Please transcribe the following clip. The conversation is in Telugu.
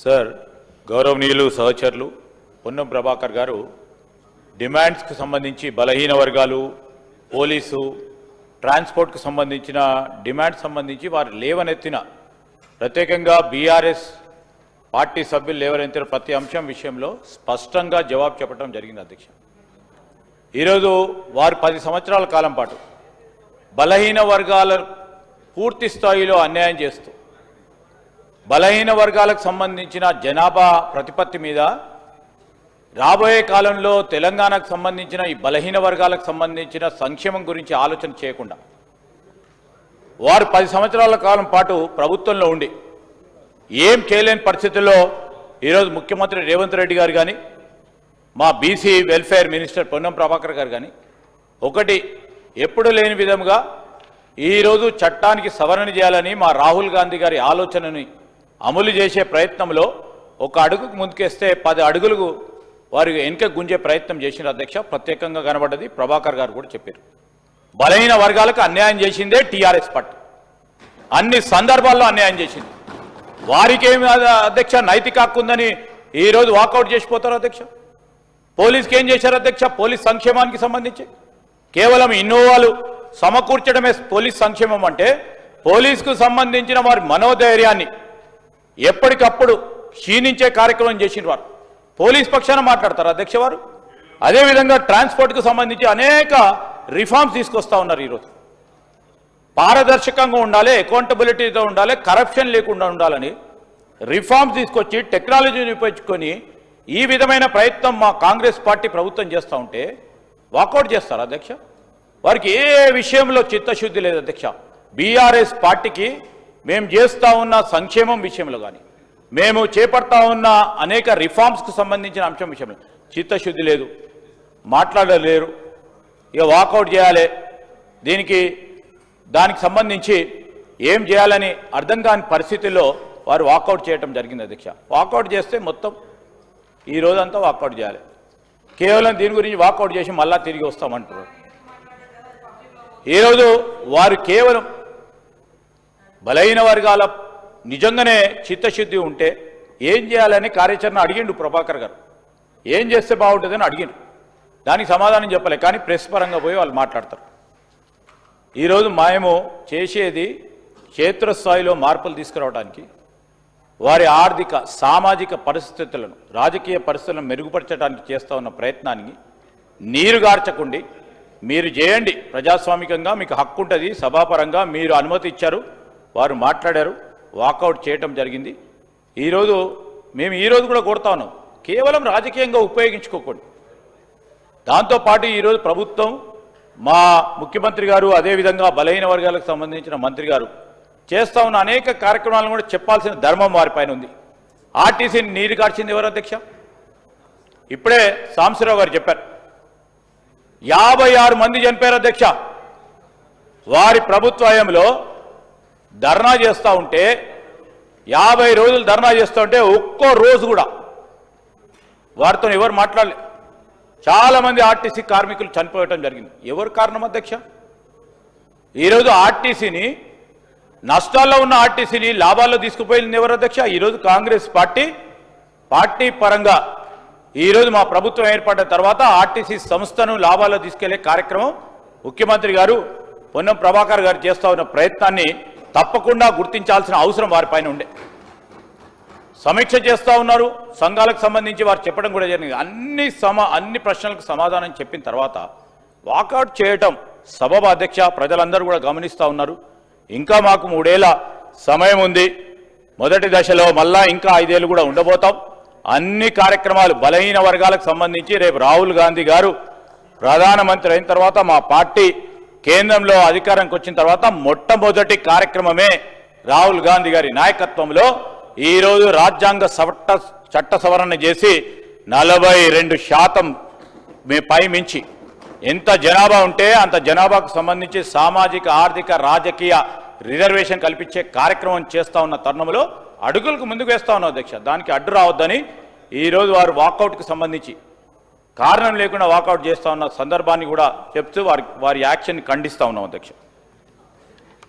సార్ గౌరవనీయులు సహచరులు పొన్నం ప్రభాకర్ గారు డిమాండ్స్కి సంబంధించి బలహీన వర్గాలు పోలీసు ట్రాన్స్పోర్ట్కి సంబంధించిన డిమాండ్ సంబంధించి వారు లేవనెత్తిన ప్రత్యేకంగా బీఆర్ఎస్ పార్టీ సభ్యులు లేవనెత్తిన ప్రతి అంశం విషయంలో స్పష్టంగా జవాబు చెప్పడం జరిగింది అధ్యక్ష. ఈరోజు వారు 10 సంవత్సరాల కాలం పాటు బలహీన వర్గాల పూర్తి స్థాయిలో అన్యాయం చేస్తూ బలహీన వర్గాలకు సంబంధించిన జనాభా ప్రతిపత్తి మీద రాబోయే కాలంలో తెలంగాణకు సంబంధించిన ఈ బలహీన వర్గాలకు సంబంధించిన సంక్షేమం గురించి ఆలోచన చేయకుండా వారు 10 సంవత్సరాల కాలం పాటు ప్రభుత్వంలో ఉండి ఏం చేయలేని పరిస్థితుల్లో ఈరోజు ముఖ్యమంత్రి రేవంత్ రెడ్డి గారు కానీ మా BC welfare minister Ponnam Prabhakar గారు కానీ ఒకటి ఎప్పుడు లేని విధంగా ఈరోజు చట్టానికి సవరణ చేయాలని మా రాహుల్ గాంధీ గారి ఆలోచనని అమలు చేసే ప్రయత్నంలో ఒక అడుగుకు ముందుకేస్తే 10 అడుగులకు వారు వెనుక గుంజే ప్రయత్నం చేసిన అధ్యక్ష. ప్రత్యేకంగా కనబడ్డది ప్రభాకర్ గారు కూడా చెప్పారు. బలహీన వర్గాలకు అన్యాయం చేసిందే టీఆర్ఎస్ పార్టీ, అన్ని సందర్భాల్లో అన్యాయం చేసింది. వారికేమి అధ్యక్ష నైతిక హక్కు ఉందని ఈరోజు వాకౌట్ చేసిపోతారు అధ్యక్ష. పోలీస్కి ఏం చేశారు అధ్యక్ష? పోలీస్ సంక్షేమానికి సంబంధించి కేవలం ఇన్నోవాలు సమకూర్చడమే పోలీస్ సంక్షేమం అంటే పోలీసుకు సంబంధించిన వారి మనోధైర్యాన్ని ఎప్పటికప్పుడు క్షీణించే కార్యక్రమం చేసిన వారు పోలీస్ పక్షాన మాట్లాడతారు అధ్యక్ష. వారు అదేవిధంగా ట్రాన్స్పోర్ట్కు సంబంధించి అనేక రిఫార్మ్స్ తీసుకొస్తా ఉన్నారు. ఈరోజు పారదర్శకంగా ఉండాలి, అకౌంటబిలిటీతో ఉండాలి, కరప్షన్ లేకుండా ఉండాలని రిఫార్మ్స్ తీసుకొచ్చి టెక్నాలజీని ఉపయోగించుకొని ఈ విధమైన ప్రయత్నం మా కాంగ్రెస్ పార్టీ ప్రభుత్వం చేస్తూ ఉంటే వాకౌట్ చేస్తారు అధ్యక్ష. వారికి ఏ విషయంలో చిత్తశుద్ధి లేదు అధ్యక్ష. బీఆర్ఎస్ పార్టీకి మేము చేస్తూ ఉన్న సంక్షేమం విషయంలో కానీ మేము చేపడతా ఉన్న అనేక రిఫార్మ్స్కు సంబంధించిన అంశం విషయంలో చిత్తశుద్ధి లేదు, మాట్లాడలేరు. ఇక వాకౌట్ చేయాలి, దానికి సంబంధించి ఏం చేయాలని అర్థం కాని పరిస్థితుల్లో వారు వాకౌట్ చేయడం జరిగింది అధ్యక్ష. వాకౌట్ చేస్తే మొత్తం ఈ రోజంతా వాకౌట్ చేయాలి. కేవలం దీని గురించి వాకౌట్ చేసి మళ్ళా తిరిగి వస్తామంటారు. ఈరోజు వారు కేవలం బలహీన వర్గాల నిజంగానే చిత్తశుద్ధి ఉంటే ఏం చేయాలని కార్యాచరణ అడిగిండు ప్రభాకర్ గారు. ఏం చేస్తే బాగుంటుందని అడిగిండు, దానికి సమాధానం చెప్పలే. కానీ ప్రెస్ పరంగా పోయి వాళ్ళు మాట్లాడతారు. ఈరోజు మేము చేసేది క్షేత్రస్థాయిలో మార్పులు తీసుకురావడానికి, వారి ఆర్థిక సామాజిక పరిస్థితులను రాజకీయ పరిస్థితులను మెరుగుపరచడానికి చేస్తూ ఉన్న ప్రయత్నానికి నీరుగార్చకుండి మీరు చేయండి, ప్రజాస్వామికంగా మీకు హక్కు ఉంటుంది, సభాపరంగా మీరు అనుమతి ఇచ్చారు, వారు మాట్లాడారు, వాకౌట్ చేయటం జరిగింది. మేము ఈరోజు కూడా కోరుతా ఉన్నాం, కేవలం రాజకీయంగా ఉపయోగించుకోకండి. దాంతోపాటు ఈరోజు ప్రభుత్వం మా ముఖ్యమంత్రి గారు అదేవిధంగా బలహీన వర్గాలకు సంబంధించిన మంత్రి గారు చేస్తూ ఉన్న అనేక కార్యక్రమాలను కూడా చెప్పాల్సిన ధర్మం వారిపైన ఉంది. ఆర్టీసీని నీరు కార్చింది ఎవరు అధ్యక్ష? ఇప్పుడే సాంబశివరావు గారు చెప్పారు, 56 మంది చనిపోయారు అధ్యక్ష. వారి ప్రభుత్వ హయాంలో ధర్నా చేస్తూ ఉంటే 50 రోజులు ధర్నా చేస్తూ ఉంటే ఒక్కో రోజు కూడా వారితో ఎవరు మాట్లాడలే. చాలామంది ఆర్టీసీ కార్మికులు చనిపోవటం జరిగింది. ఎవరు కారణం అధ్యక్ష? ఈరోజు ఆర్టీసీని నష్టాల్లో ఉన్న ఆర్టీసీని లాభాల్లో తీసుకుపోయింది ఎవరు అధ్యక్ష? ఈరోజు కాంగ్రెస్ పార్టీ పరంగా ఈరోజు మా ప్రభుత్వం ఏర్పడిన తర్వాత ఆర్టీసీ సంస్థను లాభాల్లో తీసుకెళ్లే కార్యక్రమం ముఖ్యమంత్రి గారు పొన్నం ప్రభాకర్ గారు చేస్తూ ఉన్న ప్రయత్నాన్ని తప్పకుండా గుర్తించాల్సిన అవసరం వారిపైన ఉండే. సమీక్ష చేస్తూ ఉన్నారు, సంఘాలకు సంబంధించి వారు చెప్పడం కూడా జరిగింది. అన్ని ప్రశ్నలకు సమాధానం చెప్పిన తర్వాత వాకౌట్ చేయటం సబబు అధ్యక్ష. ప్రజలందరూ కూడా గమనిస్తూ ఉన్నారు. ఇంకా మాకు 3 ఏళ్ల సమయం ఉంది. మొదటి దశలో మళ్ళా ఇంకా 5 ఏళ్ళు కూడా ఉండబోతాం. అన్ని కార్యక్రమాలు బలహీన వర్గాలకు సంబంధించి రేపు రాహుల్ గాంధీ గారు ప్రధానమంత్రి అయిన తర్వాత మా పార్టీ కేంద్రంలో అధికారానికి వచ్చిన తర్వాత మొట్టమొదటి కార్యక్రమమే రాహుల్ గాంధీ గారి నాయకత్వంలో ఈరోజు రాజ్యాంగ చట్ట సవరణ చేసి 42% పై మించి ఎంత జనాభా ఉంటే అంత జనాభాకు సంబంధించి సామాజిక ఆర్థిక రాజకీయ రిజర్వేషన్ కల్పించే కార్యక్రమం చేస్తూ ఉన్న తరుణంలో అడుగులకు ముందుకు వేస్తా ఉన్నాం అధ్యక్ష. దానికి అడ్డు రావద్దని ఈరోజు వారు వాకౌట్కి సంబంధించి కారణం లేకుండా వాకౌట్ చేస్తూ ఉన్న సందర్భాన్ని కూడా చెప్తూ వారి యాక్షన్ ఖండిస్తూ ఉన్నాం అధ్యక్ష.